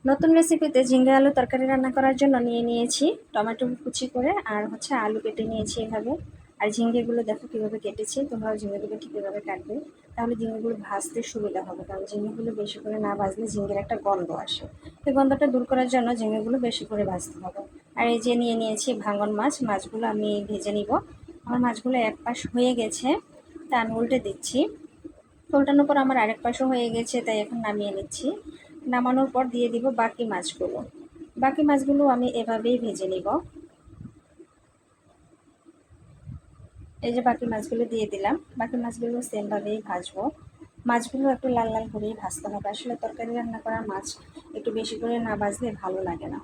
নতুন রেসিপিতে ঝিঙ্গা আলু তরকারি রান্না করার জন্য নিয়েছি টমেটো কুচি করে, আর আলু কেটে নিয়েছি এভাবে। আর ঝিঙ্গেগুলো দেখো কীভাবে কেটেছি। তোমরাও ঝিঙ্গেগুলো ঠিক এভাবে কাটবে, তাহলে ঝিঙ্গেগুলো ভাজতে সুবিধা হবে। কারণ ঝিঙ্গেগুলো বেশি করে না ভাজলে ঝিঙ্গের একটা গন্ধ আসে। এই গন্ধটা দূর করার জন্য ঝিঙ্গেগুলো বেশি করে ভাজতে হবে। আর এই যে নিয়েছি ভাঙন মাছ, মাছগুলো আমি ভেজে নিব। আমার মাছগুলো এক পাশ হয়ে গেছে, তা আমি উল্টে দিচ্ছি। উল্টানোর পর আমার আরেক পাশও হয়ে গেছে, তাই এখন নামিয়ে নিচ্ছি। নামানোর পর দিয়ে দিব বাকি মাছগুলো আমি এভাবেই ভেজে নিব। এই যে বাকি মাছগুলো দিয়ে দিলাম, বাকি মাছগুলো সেমভাবেই ভাজবো। মাছগুলো একটু লাল লাল করেই ভাজতে হবে। আসলে তরকারি রান্না করা মাছ একটু বেশি করে না ভাজলে ভালো লাগে না,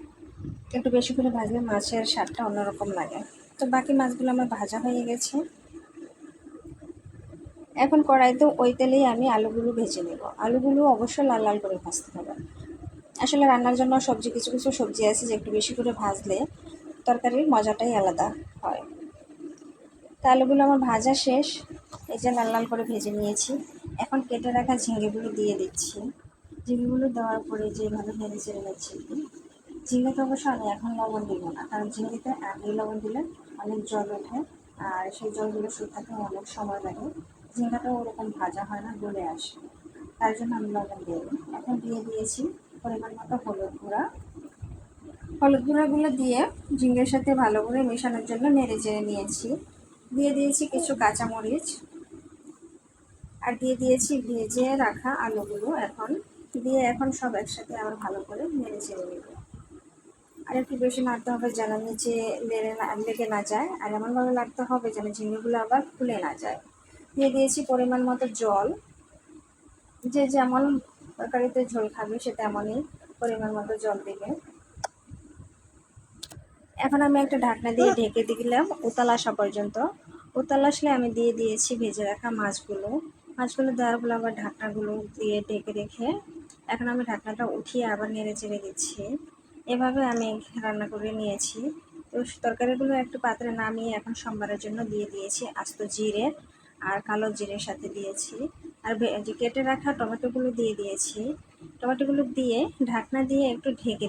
একটু বেশি করে ভাজলে মাছের স্বাদটা অন্যরকম লাগে। তো বাকি মাছগুলো আমার ভাজা হয়ে গেছে। এখন কড়াইতে ওই তেলেই আমি আলুগুলো ভেজে নেব। আলুগুলো অবশ্যই লাল লাল করে ভাজতে হবে। আসলে রান্নার জন্য কিছু কিছু সবজি আছে যে একটু বেশি করে ভাজলে তরকারির মজাটাই আলাদা হয়। তা আলুগুলো আমার ভাজা শেষ। এই যে লাল লাল করে ভেজে নিয়েছি। এখন কেটে রাখা ঝিঙ্গেগুলো দিয়ে দিচ্ছি। ঝিঙ্গেগুলো দেওয়ার পরে যেভাবে নেড়ে চেড়ে নিচ্ছি। ঝিঙ্গেতে অবশ্য আমি এখন লবণ দিব না, কারণ ঝিঙ্গেতে আগে লবণ দিলে অনেক জল ওঠে, আর সেই জলগুলো শুকাতে অনেক সময় লাগে। ঝিঙ্গাটাও ওরকম ভাজা হয় না, গলে আসে, তার জন্য আমি লবণ দিই। এখন দিয়ে দিয়েছি পরিমাণ মতো হলুদ গুঁড়াগুলো দিয়ে ঝিঙ্গের সাথে ভালো করে মেশানোর জন্য নেড়ে চেড়ে নিয়েছি। দিয়ে দিয়েছি কিছু কাঁচামরিচ, আর দিয়ে দিয়েছি ভেজে রাখা আলুগুলো। এখন সব একসাথে আবার ভালো করে নেড়ে চেড়ে নেব। আর একটু বেশি নাড়তে হবে যেন নিচে লেগে না যায়, আর এমনভাবে নাড়তে হবে যেন ঝিঙ্গেগুলো আবার খুলে না যায়। দিয়ে দিয়েছি পরিমাণ মতো জল। যে যেমন তরকারিতে ঝোল খাবে সে তেমনই পরিমাণ মতো জল দেবে। এখন আমি একটা ঢাকনা দিয়ে ঢেকে দিলাম উতাল আসা পর্যন্ত। উতাল আসলে আমি দিয়ে দিয়েছি ভেজে রাখা মাছগুলো দেওয়ার পর আবার ঢাকনাগুলো দিয়ে ঢেকে রেখে এখন আমি ঢাকনাটা উঠিয়ে আবার নেড়ে চেড়ে দিচ্ছি। এভাবে আমি রান্না করে নিয়েছি। তো তরকারিগুলো একটু পাত্রে নামিয়ে এখন সম্বারের জন্য দিয়ে দিয়েছি আস্ত জিরে আর কালো জিরের সাথে দিয়েছি। আর যে কেটে রাখা টমেটোগুলো দিয়ে দিয়েছি। টমেটোগুলো দিয়ে ঢাকনা দিয়ে একটু ঢেকে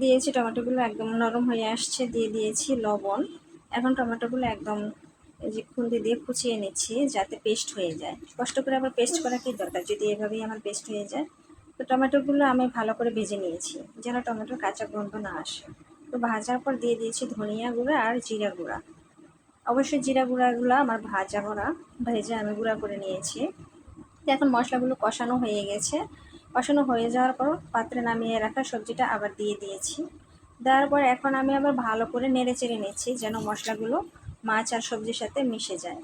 দিয়েছি। টমেটোগুলো একদম নরম হয়ে আসছে, দিয়ে দিয়েছি লবণ। এখন টমেটোগুলো একদম এই যে খুন্তি দিয়ে কুচিয়ে নিচ্ছি যাতে পেস্ট হয়ে যায়। কষ্ট করে আবার পেস্ট করা কি দরকার, যদি এভাবেই আমার পেস্ট হয়ে যায়। তো টমেটোগুলো আমি ভালো করে ভেজে নিয়েছি যেন টমেটোর কাঁচা গন্ধ না আসে। তো ভাজার পর দিয়ে দিয়েছি ধনিয়া গুঁড়া আর জিরা গুঁড়া। অবশ্যই জিরা গুঁড়াগুলো আমার ভেজে আমি গুঁড়া করে নিয়েছি। তো এখন মশলাগুলো কষানো হয়ে যাওয়ার পর পাত্রে নামিয়ে রাখা সবজিটা আবার দিয়ে দিয়েছি। দেওয়ার পর এখন আমি আবার ভালো করে নেড়ে চেড়ে নিচ্ছি যেন মশলাগুলো মাছ আর সবজির সাথে মিশে যায়।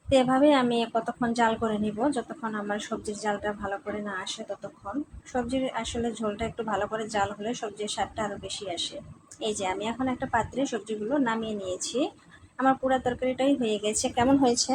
তো এভাবেই আমি কতক্ষণ জাল করে নিব, যতক্ষণ আমার সবজির জালটা ভালো করে না আসে ততক্ষণ। সবজির আসলে ঝোলটা একটু ভালো করে জাল হলে সবজির স্বাদটা আরও বেশি আসে। এই যে আমি এখন একটা পাত্রে সবজিগুলো নামিয়ে নিয়েছি। আমার পুরো তরকারিটাই হয়ে গেছে। কেমন হয়েছে?